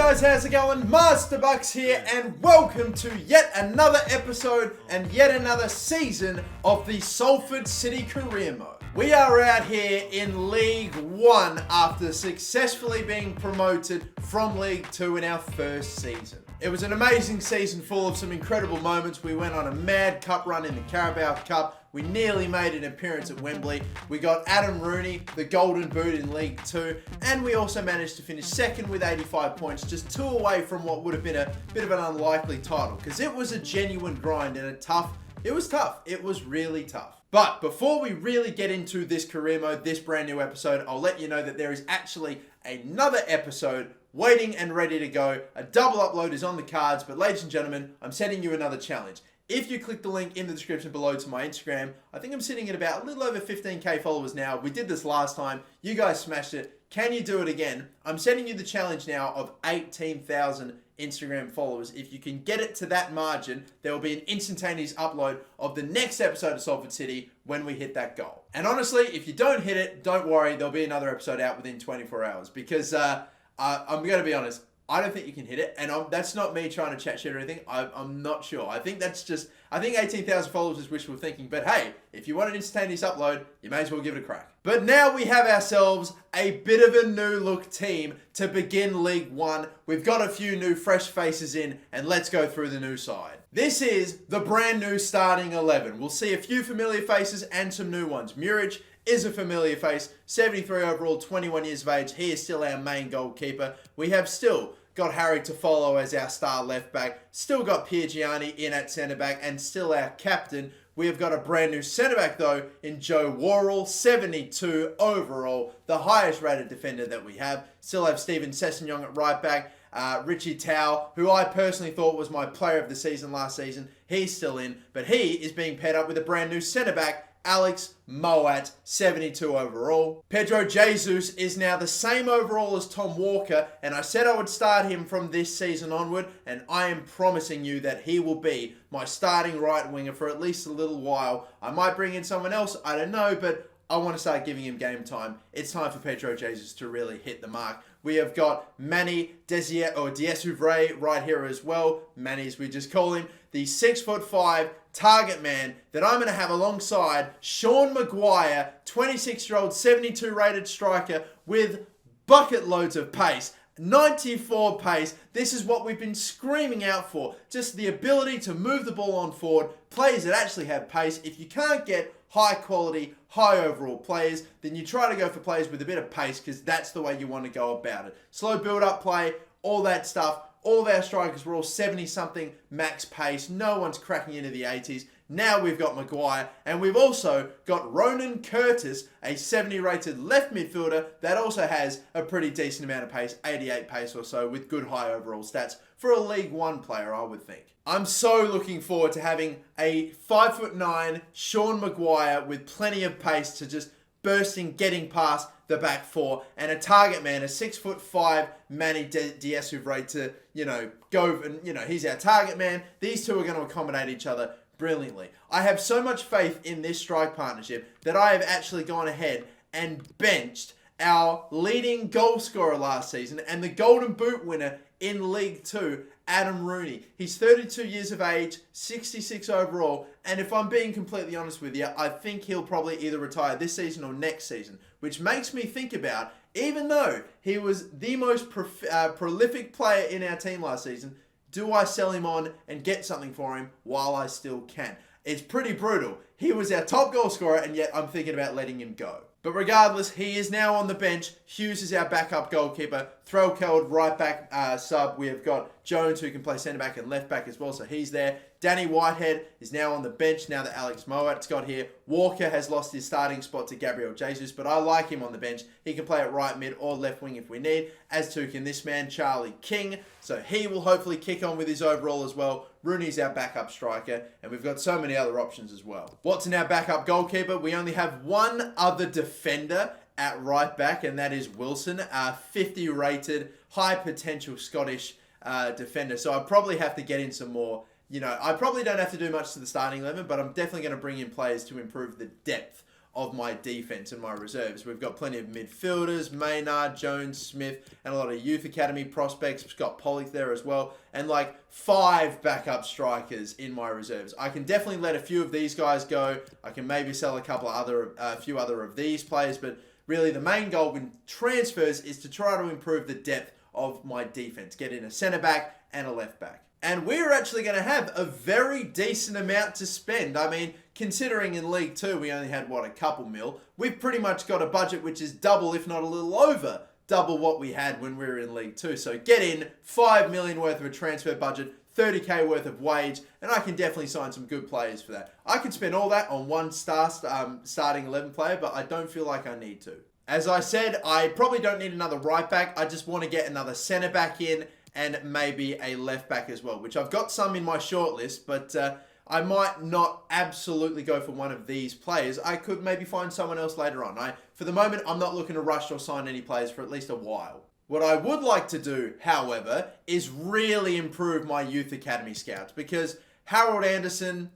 guys, how's it going? Master Bucks here, and welcome to yet another episode and yet another season of the Salford City Career Mode. We are out here in League 1 after successfully being promoted from League 2 in our first season. It was an amazing season full of some incredible moments. We went on a mad cup run in the Carabao Cup. We nearly made an appearance at Wembley. We got Adam Rooney, the Golden Boot in League 2, and we also managed to finish second with 85 points, just 2 away from what would have been a bit of an unlikely title, because it was a genuine grind and it was tough. It was really tough. But before we really get into this career mode, this brand new episode, I'll let you know that there is actually another episode waiting and ready to go. A double upload is on the cards, but ladies and gentlemen, I'm setting you another challenge. If you click the link in the description below to my Instagram, I think I'm sitting at about a little over 15k followers now. We did this last time. You guys smashed it. Can you do it again? I'm setting you the challenge now of 18,000 Instagram followers. If you can get it to that margin, there will be an instantaneous upload of the next episode of Salford City when we hit that goal. And honestly, if you don't hit it, don't worry. There'll be another episode out within 24 hours because I'm going to be honest. I don't think you can hit it, and that's not me trying to chat shit or anything. I'm not sure. I think 18,000 followers is wishful thinking, but hey, if you want an instantaneous upload, you may as well give it a crack. But now we have ourselves a bit of a new look team to begin League 1. We've got a few new fresh faces in, and let's go through the new side. This is the brand new starting 11. We'll see a few familiar faces and some new ones. Muric is a familiar face, 73 overall, 21 years of age. He is still our main goalkeeper. We have still got Harry to follow as our star left back. Still got Piergiani in at centre back and still our captain. We have got a brand new centre back though in Joe Worrell, 72 overall, the highest rated defender that we have. Still have Stephen Sessegnon at right back. Richie Tao, who I personally thought was my player of the season last season. He's still in, but he is being paired up with a brand new centre back, Alex Moat, 72 overall. Pedro Jesus is now the same overall as Tom Walker, and I said I would start him from this season onward, and I am promising you that he will be my starting right winger for at least a little while. I might bring in someone else, I don't know, but I want to start giving him game time. It's time for Pedro Jesus to really hit the mark. We have got Manny Diasuvray right here as well. Manny, as we just call him, the 6'5" target man that I'm going to have alongside Sean Maguire, 26-year-old, 72 rated striker with bucket loads of pace. 94 pace. This is what we've been screaming out for. Just the ability to move the ball on forward. Players that actually have pace. If you can't get high quality, high overall players, then you try to go for players with a bit of pace because that's the way you want to go about it. Slow build-up play, all that stuff. All of our strikers were all 70-something max pace. No one's cracking into the 80s. Now we've got Maguire, and we've also got Ronan Curtis, a 70-rated left midfielder that also has a pretty decent amount of pace, 88 pace or so, with good high overall stats for a League 1 player, I would think. I'm so looking forward to having a 5'9" Sean Maguire with plenty of pace to just bursting, getting past the back four, and a target man, a 6'5" Manny Diasuvray to, go and, he's our target man. These two are going to accommodate each other brilliantly. I have so much faith in this strike partnership that I have actually gone ahead and benched our leading goal scorer last season and the Golden Boot winner in League 2, Adam Rooney. He's 32 years of age, 66 overall, and if I'm being completely honest with you, I think he'll probably either retire this season or next season, which makes me think about, even though he was the most prolific player in our team last season, do I sell him on and get something for him while I still can? It's pretty brutal. He was our top goal scorer, and yet I'm thinking about letting him go. But regardless, he is now on the bench. Hughes is our backup goalkeeper. Threlkeld, right back sub. We have got Jones, who can play centre back and left back as well, so he's there. Danny Whitehead is now on the bench now that Alex Moat's got here. Walker has lost his starting spot to Gabriel Jesus, but I like him on the bench. He can play at right mid or left wing if we need, as too can this man, Charlie King. So he will hopefully kick on with his overall as well. Rooney's our backup striker, and we've got so many other options as well. Watson, our backup goalkeeper. We only have one other defender at right back, and that is Wilson, a 50 rated, high potential Scottish defender. So I probably have to get in some more. I probably don't have to do much to the starting 11, but I'm definitely going to bring in players to improve the depth of my defense and my reserves. We've got plenty of midfielders, Maynard, Jones, Smith, and a lot of youth academy prospects. Scott Pollock there as well, and like 5 backup strikers in my reserves. I can definitely let a few of these guys go. I can maybe sell a few other of these players, but really the main goal with transfers is to try to improve the depth of my defense. Get in a centre back and a left back. And we're actually going to have a very decent amount to spend. I mean, considering in League 2 we only had, a couple mil, we've pretty much got a budget which is double, if not a little over, double what we had when we were in League 2. So get in 5 million worth of a transfer budget, 30k worth of wage, and I can definitely sign some good players for that. I could spend all that on one starting 11 player, but I don't feel like I need to. As I said, I probably don't need another right back. I just want to get another centre back in, and maybe a left back as well, which I've got some in my shortlist, but I might not absolutely go for one of these players. I could maybe find someone else later on. For the moment, I'm not looking to rush or sign any players for at least a while. What I would like to do, however, is really improve my youth academy scouts, because Harold Anderson,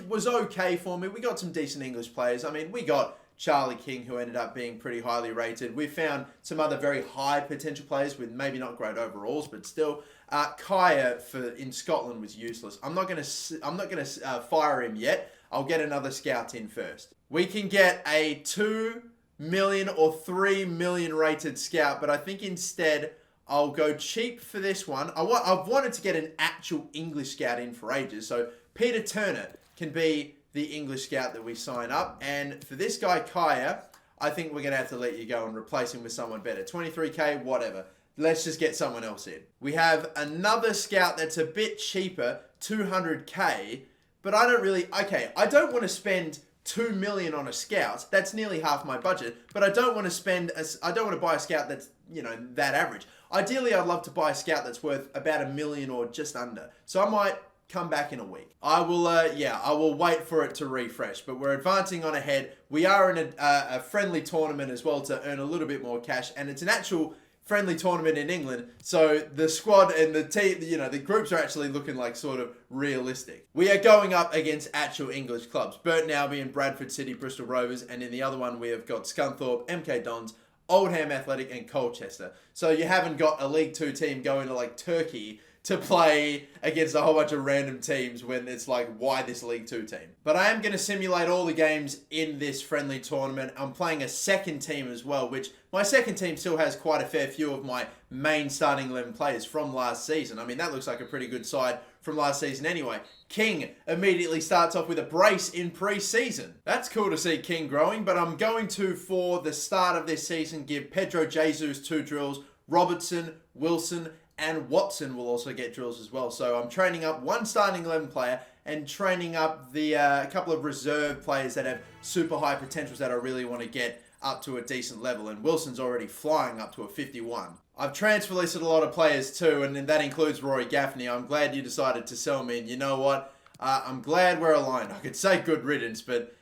was okay for me. We got some decent English players. I mean, we got Charlie King, who ended up being pretty highly rated. We found some other very high potential players with maybe not great overalls, but still. Kaya in Scotland was useless. I'm not gonna fire him yet. I'll get another scout in first. We can get a 2 million or 3 million rated scout, but I think instead I'll go cheap for this one. I've wanted to get an actual English scout in for ages, so Peter Turner can be the English scout that we sign up. And for this guy, Kaya, I think we're going to have to let you go and replace him with someone better. 23k, whatever. Let's just get someone else in. We have another scout that's a bit cheaper, 200k, but I don't want to spend 2 million on a scout. That's nearly half my budget, but I don't want to buy a scout that's, that average. Ideally, I'd love to buy a scout that's worth about 1 million or just under. So I might come back in a week. I will wait for it to refresh, but we're advancing on ahead. We are in a friendly tournament as well to earn a little bit more cash, and it's an actual friendly tournament in England, so the squad and the team, the groups are actually looking like sort of realistic. We are going up against actual English clubs, Burton Albion, Bradford City, Bristol Rovers, and in the other one we have got Scunthorpe, MK Dons, Oldham Athletic, and Colchester. So you haven't got a League 2 team going to Turkey to play against a whole bunch of random teams when it's why this League 2 team? But I am going to simulate all the games in this friendly tournament. I'm playing a second team as well, which my second team still has quite a fair few of my main starting 11 players from last season. I mean, that looks like a pretty good side from last season anyway. King immediately starts off with a brace in pre-season. That's cool to see King growing, but I'm going to, for the start of this season, give Pedro Jesus 2 drills, Robertson, Wilson, and Watson will also get drills as well. So I'm training up one starting 11 player and training up the couple of reserve players that have super high potentials that I really want to get up to a decent level. And Wilson's already flying up to a 51. I've transfer listed a lot of players too, and that includes Rory Gaffney. I'm glad you decided to sell me, and you know what? I'm glad we're aligned. I could say good riddance, but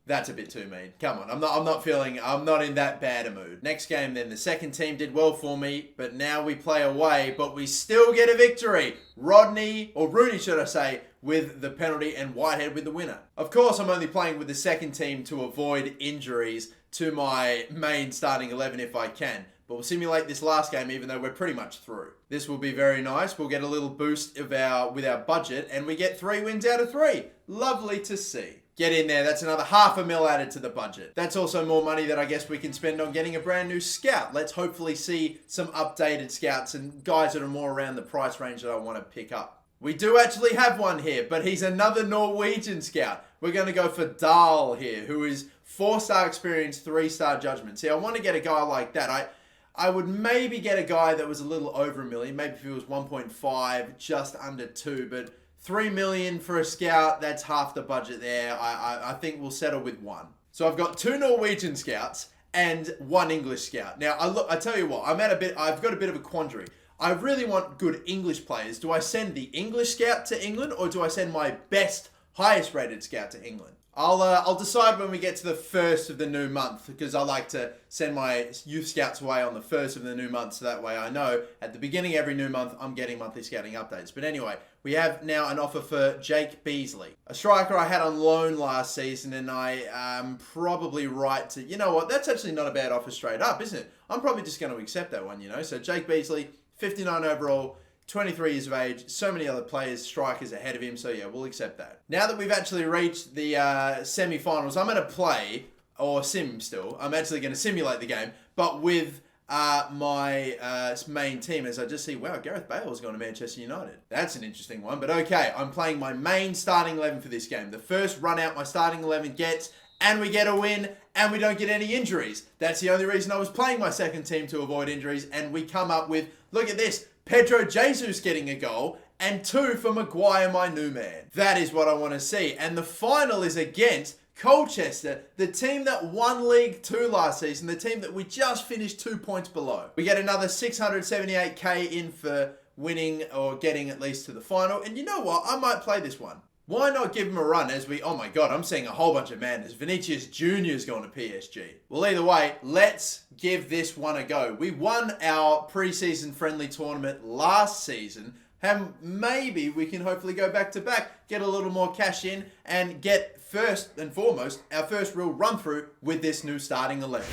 that's a bit too mean. Come on, I'm not in that bad a mood. Next game then, the second team did well for me, but now we play away, but we still get a victory. Rooney should I say, with the penalty, and Whitehead with the winner. Of course, I'm only playing with the second team to avoid injuries to my main starting 11 if I can. But we'll simulate this last game even though we're pretty much through. This will be very nice. We'll get a little boost with our budget, and we get 3 wins out of 3. Lovely to see. Get in there. That's another $500,000 added to the budget. That's also more money that I guess we can spend on getting a brand new scout. Let's hopefully see some updated scouts and guys that are more around the price range that I want to pick up. We do actually have one here, but he's another Norwegian scout. We're going to go for Dahl here, who is 4-star experience, 3-star judgment. See, I want to get a guy like that. I would maybe get a guy that was a little over 1 million. Maybe if he was 1.5, just under 2, but 3 million for a scout, that's half the budget there. I think we'll settle with 1. So I've got 2 Norwegian scouts and 1 English scout. Now, I tell you what, I've got a bit of a quandary. I really want good English players. Do I send the English scout to England, or do I send my best, highest rated scout to England? I'll decide when we get to the first of the new month, because I like to send my youth scouts away on the first of the new month, so that way I know at the beginning of every new month I'm getting monthly scouting updates. But anyway, we have now an offer for Jake Beasley, a striker I had on loan last season, and I am probably right to, you know what, that's actually not a bad offer straight up, isn't it? I'm probably just going to accept that one, you know. So Jake Beasley, 59 overall, 23 years of age, so many other players, strikers ahead of him, so yeah, we'll accept that. Now that we've actually reached the semi-finals, I'm going to play, or sim still, I'm actually going to simulate the game, but with my main team, as I just see, wow, Gareth Bale's gone to Manchester United. That's an interesting one, but okay, I'm playing my main starting 11 for this game. The first run out my starting 11 gets, and we get a win, and we don't get any injuries. That's the only reason I was playing my second team, to avoid injuries, and we come up with, look at this, Pedro Jesus getting a goal, and 2 for Maguire, my new man. That is what I want to see. And the final is against Colchester, the team that won League 2 last season, the team that we just finished 2 points below. We get another 678k in for winning or getting at least to the final. And you know what? I might play this one. Why not give him a run as we... Oh my God, I'm seeing a whole bunch of madness. Vinicius Jr. is going to PSG. Well, either way, let's give this one a go. We won our pre-season friendly tournament last season. And maybe we can hopefully go back to back, get a little more cash in, and get first and foremost our first real run through with this new starting 11.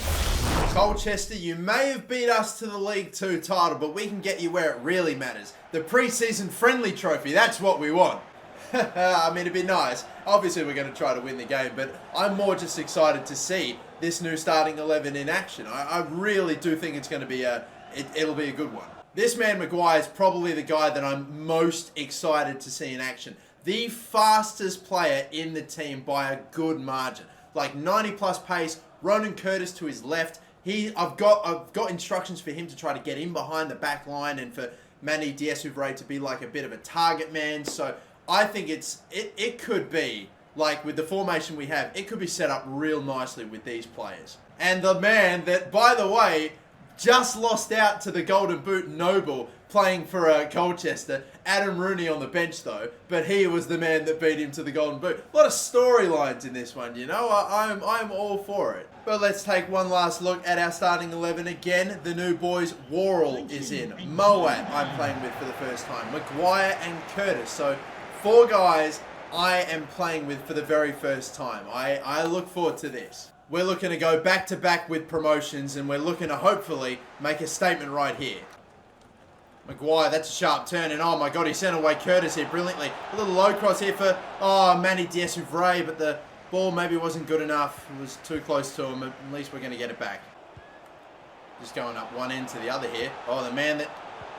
Colchester, you may have beat us to the League 2 title, but we can get you where it really matters. The pre-season friendly trophy, that's what we want. I mean, it'd be nice. Obviously, we're going to try to win the game, but I'm more just excited to see this new starting 11 in action. I really do think it's going to be it'll be a good one. This man, Maguire, is probably the guy that I'm most excited to see in action. The fastest player in the team by a good margin. Like 90 plus pace, Ronan Curtis to his left. I've got instructions for him to try to get in behind the back line and for Manny Diaz-Ouvray to be like a bit of a target man. So I think it could be, like with the formation we have, it could be set up real nicely with these players. And the man that, by the way, just lost out to the Golden Boot Noble playing for Colchester. Adam Rooney on the bench though, but he was the man that beat him to the Golden Boot. A lot of storylines in this one, you know. I'm all for it. But let's take one last look at our starting 11 again. The new boys, Worrell is in. Moat I'm playing with for the first time. Maguire and Curtis. So 4 guys I am playing with for the very first time. I look forward to this. We're looking to go back to back with promotions, and we're looking to hopefully make a statement right here. Maguire, that's a sharp turn, and oh my God, he sent away Curtis here brilliantly. A little low cross here for, Manny Diaz-Ouvray, but the ball maybe wasn't good enough. It was too close to him. At least we're going to get it back. Just going up one end to the other here. Oh, the man that...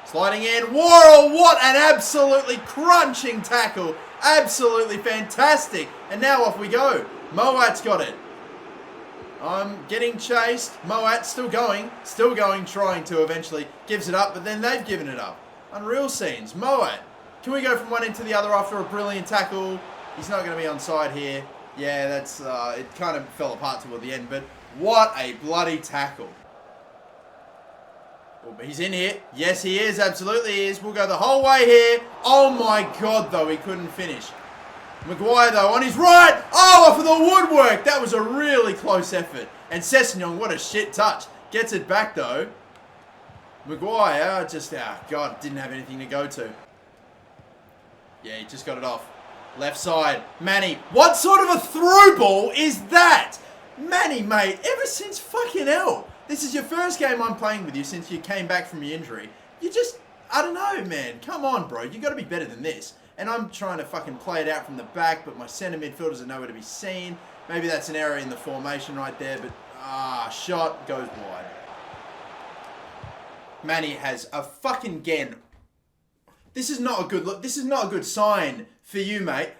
Sliding in. Worrell, what an absolutely crunching tackle. Absolutely fantastic. And now off we go. Moat's got it. I'm getting chased. Moat still going, trying to eventually. Gives it up, but then they've given it up. Unreal scenes. Moat. Can we go from one end to the other after a brilliant tackle? He's not going to be onside here. Yeah, that's it kind of fell apart toward the end, but what a bloody tackle. Oh, he's in here. Yes, he is. Absolutely he is. We'll go the whole way here. Oh my God, though. He couldn't finish. Maguire, though, on his right. Oh, off of the woodwork. That was a really close effort. And Sessegnon, what a shit touch. Gets it back, though. Maguire just, God, didn't have anything to go to. Yeah, he just got it off. Left side. Manny. What sort of a through ball is that? Manny, mate, ever since fucking hell. This is your first game I'm playing with you since you came back from your injury. You just, I don't know, man. Come on, bro. You got to be better than this. And I'm trying to fucking play it out from the back, but my centre midfielders are nowhere to be seen. Maybe that's an error in the formation right there, but shot goes wide. Manny has a fucking again. This is not a good look. This is not a good sign for you, mate.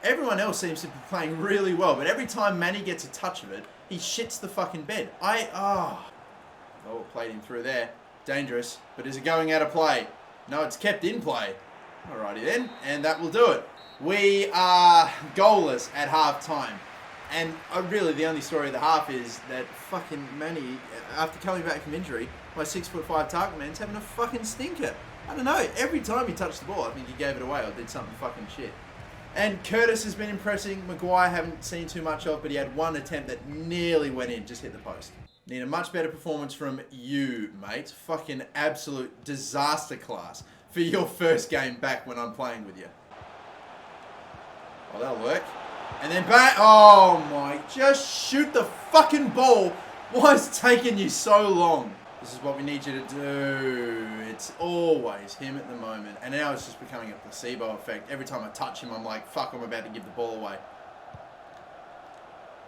Everyone else seems to be playing really well, but every time Manny gets a touch of it, he shits the fucking bed. Oh, played him through there. Dangerous, but is it going out of play? No, it's kept in play. Alrighty then, and that will do it. We are goalless at half time. And really the only story of the half is that fucking Manny, after coming back from injury, my 6'5" target man's having a fucking stinker. I don't know, every time he touched the ball, I think he gave it away or did something fucking shit. And Curtis has been impressing. Maguire haven't seen too much of, but he had one attempt that nearly went in, just hit the post. Need a much better performance from you, mate. Fucking absolute disaster class for your first game back when I'm playing with you. Oh, that'll work. And then back. Oh my, just shoot the fucking ball. Why is it taking you so long? This is what we need you to do. It's always him at the moment. And now it's just becoming a placebo effect. Every time I touch him, I'm like, fuck, I'm about to give the ball away.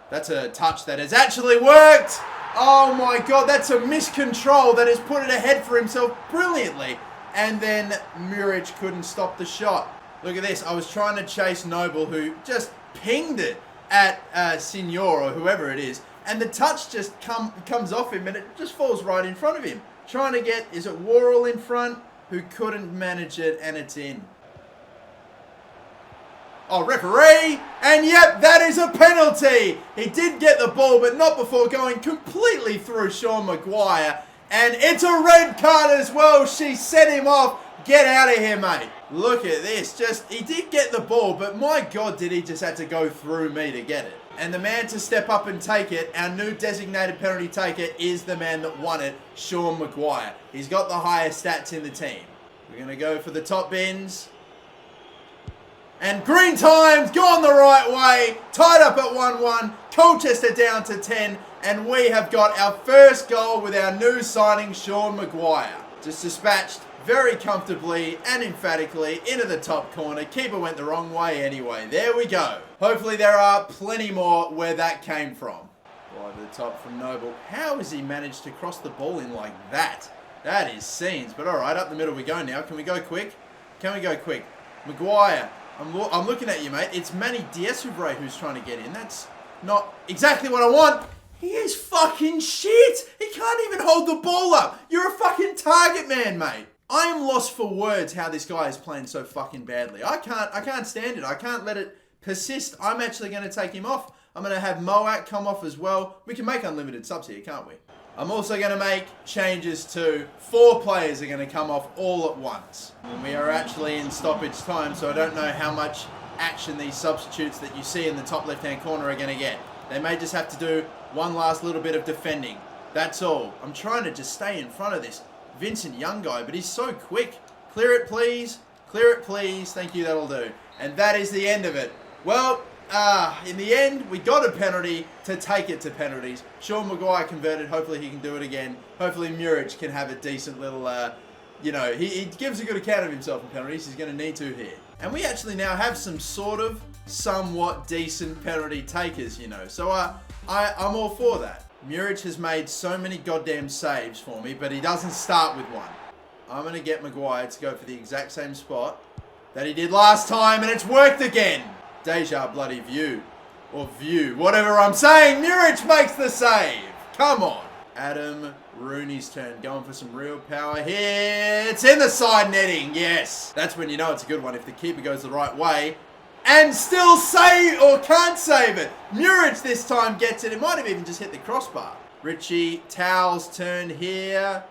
That's a touch that has actually worked. Oh my God, that's a miscontrol that has put it ahead for himself brilliantly. And then Muric couldn't stop the shot. Look at this. I was trying to chase Noble, who just pinged it at Signor or whoever it is. And the touch just comes off him and it just falls right in front of him. Trying to get, is it Worrell in front? Who couldn't manage it, and it's in. Oh, referee! And yep, that is a penalty! He did get the ball, but not before going completely through Sean Maguire. And it's a red card as well. She set him off. Get out of here, mate. Look at this. He did get the ball, but my God, did he just have to go through me to get it. And the man to step up and take it, our new designated penalty taker, is the man that won it, Sean Maguire. He's got the highest stats in the team. We're going to go for the top bins. And green time's gone the right way. Tied up at 1-1. Colchester down to 10. And we have got our first goal with our new signing, Sean Maguire. Just dispatched very comfortably and emphatically into the top corner. Keeper went the wrong way anyway. There we go. Hopefully there are plenty more where that came from. Over the top from Noble. How has he managed to cross the ball in like that? That is scenes. But all right, up the middle we go now. Can we go quick? Can we go quick? Maguire. I'm looking at you, mate. It's Manny Diaz-Uvray who's trying to get in. That's not exactly what I want. He is fucking shit. He can't even hold the ball up. You're a fucking target man, mate. I am lost for words how this guy is playing so fucking badly. I can't stand it. I can't let it persist. I'm actually going to take him off. I'm going to have Moak come off as well. We can make unlimited subs here, can't we? I'm also going to make changes to 4 players are going to come off all at once. And we are actually in stoppage time, so I don't know how much action these substitutes that you see in the top left-hand corner are going to get. They may just have to do one last little bit of defending. That's all. I'm trying to just stay in front of this Vincent Young guy, but he's so quick. Clear it, please. Clear it, please. Thank you, that'll do. And that is the end of it. Well, in the end, we got a penalty to take it to penalties. Sean Maguire converted. Hopefully he can do it again. Hopefully Muric can have a decent little, he gives a good account of himself in penalties. He's going to need to here. And we actually now have some somewhat decent penalty takers, So I'm all for that. Muric has made so many goddamn saves for me, but he doesn't start with one. I'm going to get Maguire to go for the exact same spot that he did last time, and it's worked again. Deja bloody view. Or view. Whatever I'm saying. Muric makes the save. Come on. Adam Rooney's turn. Going for some real power here. It's in the side netting. Yes. That's when you know it's a good one. If the keeper goes the right way. And still save, or can't save it. Muric this time gets it. It might have even just hit the crossbar. Richie Towell's turn here.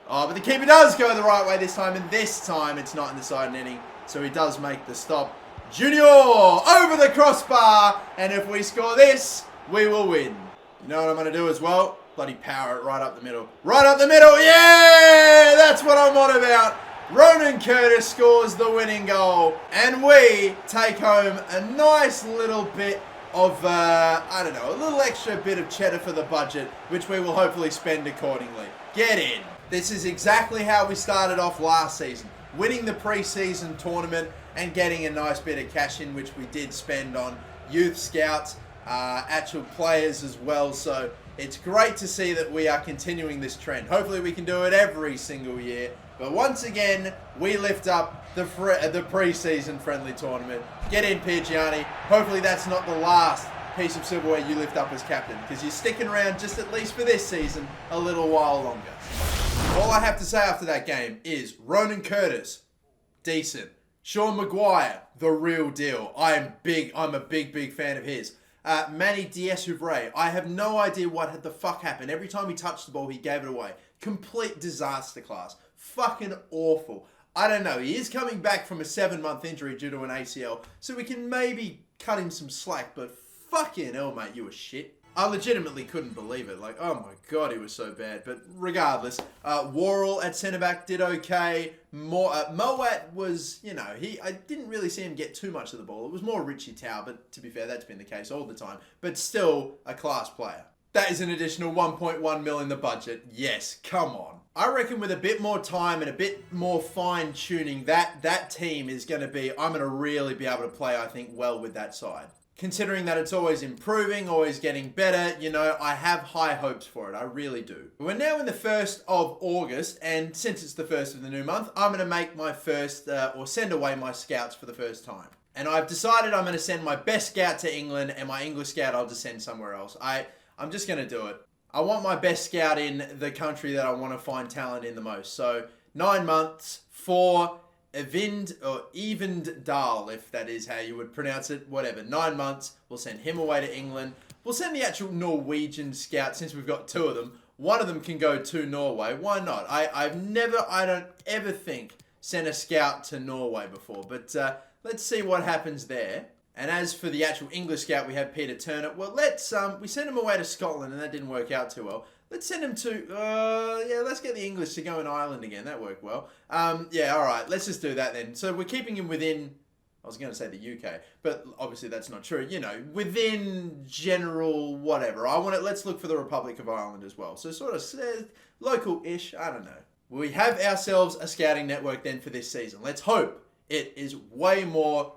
Oh, but the keeper does go the right way this time. And this time it's not in the side netting. So he does make the stop. Junior over the crossbar. And if we score this, we will win. You know what I'm going to do as well? Bloody power it right up the middle. Right up the middle. Yeah, that's what I'm on about. Ronan Curtis scores the winning goal, and we take home a nice little bit of, a little extra bit of cheddar for the budget, which we will hopefully spend accordingly. Get in. This is exactly how we started off last season, winning the pre-season tournament and getting a nice bit of cash in, which we did spend on youth scouts, actual players as well. So it's great to see that we are continuing this trend. Hopefully we can do it every single year. But once again, we lift up the pre-season friendly tournament. Get in, Pigiani. Hopefully that's not the last piece of silverware you lift up as captain, because you're sticking around just at least for this season a little while longer. All I have to say after that game is Ronan Curtis, decent. Sean Maguire, the real deal. I'm a big fan of his. Manny Diaz-Uvray, I have no idea what the fuck happened. Every time he touched the ball, he gave it away. Complete disaster class. Fucking awful. I don't know. He is coming back from a 7-month injury due to an ACL, so we can maybe cut him some slack, but fucking hell, mate, you were shit. I legitimately couldn't believe it. Like, oh my God, he was so bad. But regardless, Worrell at centre-back did okay. Moat was, I didn't really see him get too much of the ball. It was more Richie Tau, but to be fair, that's been the case all the time. But still a class player. That is an additional 1.1 mil in the budget. Yes, come on. I reckon with a bit more time and a bit more fine-tuning, that team is going to be, I'm going to really be able to play, I think, well with that side. Considering that it's always improving, always getting better, I have high hopes for it. I really do. We're now in the 1st of August, and since it's the 1st of the new month, I'm going to make my first, or send away my scouts for the first time. And I've decided I'm going to send my best scout to England, and my English scout I'll just send somewhere else. I'm just going to do it. I want my best scout in the country that I want to find talent in the most. So, 9 months for Evendal, if that is how you would pronounce it, whatever. 9 months, we'll send him away to England. We'll send the actual Norwegian scout, since we've got 2 of them. One of them can go to Norway. Why not? I don't ever think sent a scout to Norway before, but let's see what happens there. And as for the actual English scout, we have Peter Turner. Well, we sent him away to Scotland, and that didn't work out too well. Let's send him to, let's get the English to go in Ireland again. That worked well. All right. Let's just do that then. So we're keeping him within, I was going to say the UK, but obviously that's not true. Within general whatever. Let's look for the Republic of Ireland as well. So sort of local-ish, I don't know. We have ourselves a scouting network then for this season. Let's hope it is way more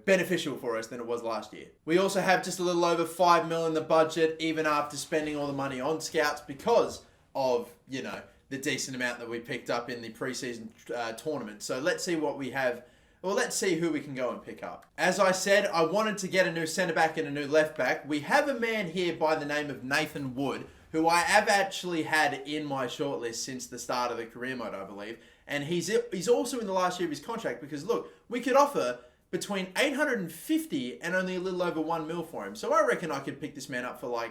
beneficial for us than it was last year. We also have just a little over 5 mil in the budget, even after spending all the money on scouts because of, the decent amount that we picked up in the preseason tournament. So let's see what we have. Well, let's see who we can go and pick up. As I said, I wanted to get a new centre-back and a new left-back. We have a man here by the name of Nathan Wood, who I have actually had in my shortlist since the start of the career mode, I believe. And he's also in the last year of his contract because, look, we could offer between 850 and only a little over 1 mil for him. So I reckon I could pick this man up for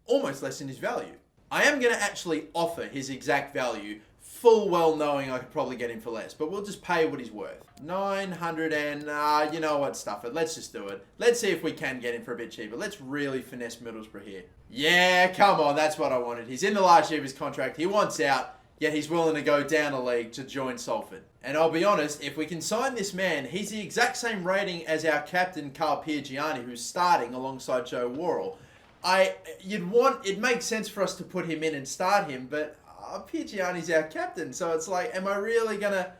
almost less than his value. I am going to actually offer his exact value, full well knowing I could probably get him for less, but we'll just pay what he's worth. 900 and, you know what, stuff it. Let's just do it. Let's see if we can get him for a bit cheaper. Let's really finesse Middlesbrough here. Yeah, come on, that's what I wanted. He's in the last year of his contract. He wants out. Yet he's willing to go down a league to join Salford. And I'll be honest, if we can sign this man, he's the exact same rating as our captain, Carl Piergiani, who's starting alongside Joe Worrell. It makes sense for us to put him in and start him, but Piergiani's our captain, so it's like, am I really gonna...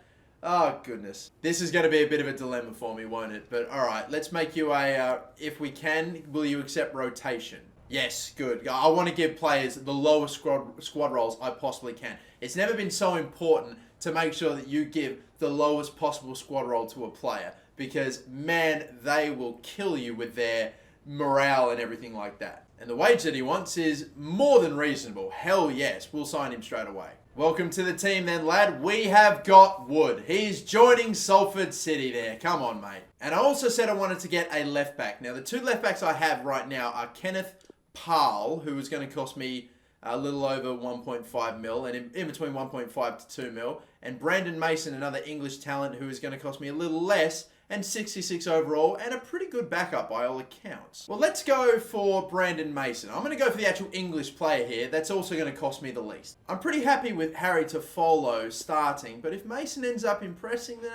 Oh, goodness. This is going to be a bit of a dilemma for me, won't it? But alright, let's make you if we can, will you accept rotation? Yes, good. I want to give players the lowest squad roles I possibly can. It's never been so important to make sure that you give the lowest possible squad role to a player because, man, they will kill you with their morale and everything like that. And the wage that he wants is more than reasonable. Hell yes, we'll sign him straight away. Welcome to the team then, lad. We have got Wood. He's joining Salford City there. Come on, mate. And I also said I wanted to get a left back. Now, the 2 left backs I have right now are Kenneth Parle, who is going to cost me a little over 1.5 mil, and in between 1.5 to 2 mil, and Brandon Mason, another English talent, who is going to cost me a little less, and 66 overall, and a pretty good backup by all accounts. Well, let's go for Brandon Mason. I'm going to go for the actual English player here. That's also going to cost me the least. I'm pretty happy with Harry Toffolo starting, but if Mason ends up impressing, then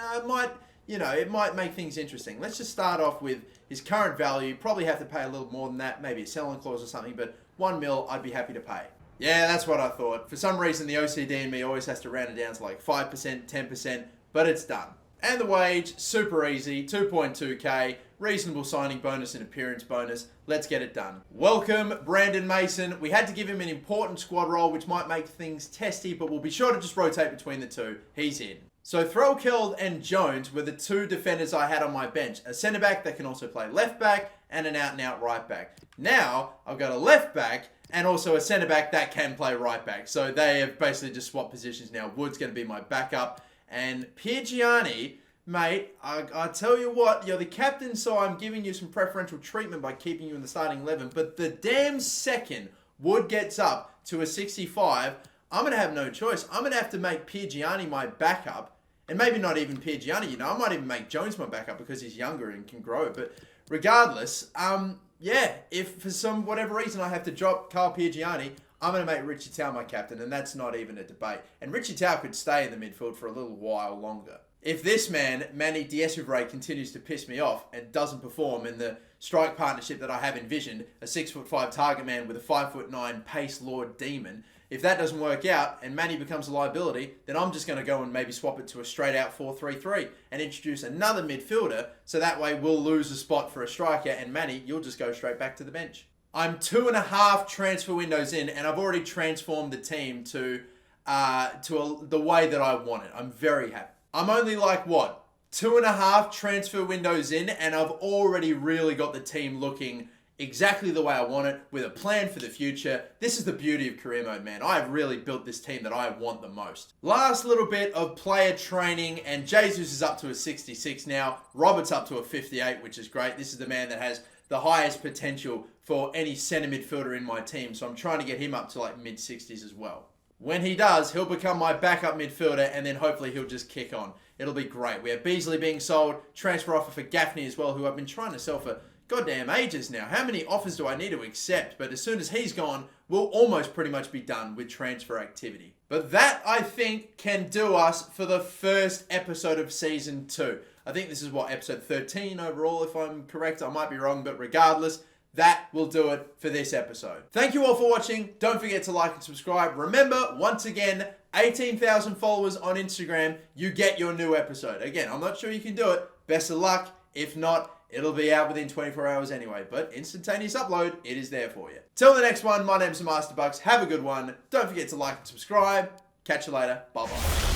it might make things interesting. Let's just start off with his current value. Probably have to pay a little more than that, maybe a selling clause or something, but 1 mil I'd be happy to pay. Yeah, that's what I thought. For some reason, the OCD in me always has to round it down to 5%, 10%, but it's done. And the wage, super easy, 2.2k, reasonable signing bonus and appearance bonus. Let's get it done. Welcome, Brandon Mason. We had to give him an important squad role, which might make things testy, but we'll be sure to just rotate between the 2. He's in. So Threlkeld and Jones were the 2 defenders I had on my bench. A centre-back that can also play left-back and an out-and-out right-back. Now, I've got a left-back and also a centre-back that can play right-back. So they have basically just swapped positions now. Wood's going to be my backup. And Piergiani, mate, I tell you what, you're the captain, so I'm giving you some preferential treatment by keeping you in the starting 11. But the damn second Wood gets up to a 65, I'm going to have no choice. I'm going to have to make Piergiani my backup And maybe not even Piergiani, you know. I might even make Jones my backup because he's younger and can grow. But regardless, yeah, if for some whatever reason I have to drop Carl Piergiani, I'm going to make Richie Tao my captain, and that's not even a debate. And Richie Tao could stay in the midfield for a little while longer. If this man, Manny Diaz-Ivray, continues to piss me off and doesn't perform in the strike partnership that I have envisioned, a 6'5" target man with a 5'9" pace lord demon, if that doesn't work out and Manny becomes a liability, then I'm just going to go and maybe swap it to a straight out 4-3-3 and introduce another midfielder, so that way we'll lose a spot for a striker, and Manny, you'll just go straight back to the bench. I'm 2.5 transfer windows in, and I've already transformed the team to the way that I want it. I'm very happy. I'm only like, 2.5 transfer windows in, and I've already really got the team looking exactly the way I want it, with a plan for the future. This is the beauty of career mode, man. I have really built this team that I want the most. Last little bit of player training, and Jesus is up to a 66 now. Robert's up to a 58, which is great. This is the man that has the highest potential for any centre midfielder in my team, so I'm trying to get him up to like mid-60s as well. When he does, he'll become my backup midfielder, and then hopefully he'll just kick on. It'll be great. We have Beasley being sold, transfer offer for Gaffney as well, who I've been trying to sell for goddamn ages now. How many offers do I need to accept? But as soon as he's gone, we'll almost pretty much be done with transfer activity. But that, I think, can do us for the first episode of Season 2. I think this is, episode 13 overall, if I'm correct. I might be wrong, but regardless, that will do it for this episode. Thank you all for watching. Don't forget to like and subscribe. Remember, once again, 18,000 followers on Instagram, you get your new episode. Again, I'm not sure you can do it. Best of luck. If not, it'll be out within 24 hours anyway. But instantaneous upload, it is there for you. Till the next one, my name's Master Bucks. Have a good one. Don't forget to like and subscribe. Catch you later. Bye-bye.